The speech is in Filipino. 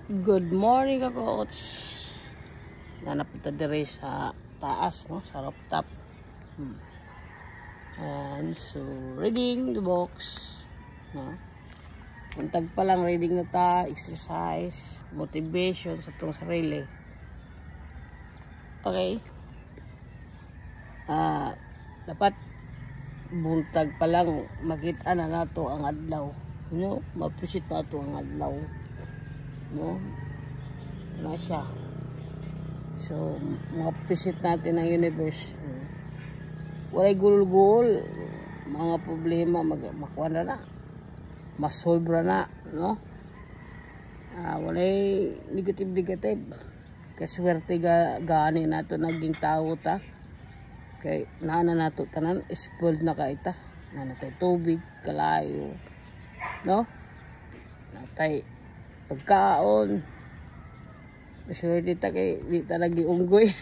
Good morning kakots. Nanapunta dire sa taas, no? Sa rooftop. And so, reading the books. No? Puntag pa lang reading na ta, exercise, motivation sa itong sarili. Okay. Dapat buntag pa lang makita na nato ang adlaw. No? Ma-appreciate nato ang adlaw. No? Na siya. So, ma-appreciate natin ang universe. Walay gulol-gulol. Mga problema, makuha na. Masolve na. No? Walay negative. Kaswerte gani nato naging tao ta. Kay nana nato tanan, spoiled na ka ita. Nanatay tubig, kalayo. No? Natay pagkaon. Swerte ta kay di ta nag-iunggoy.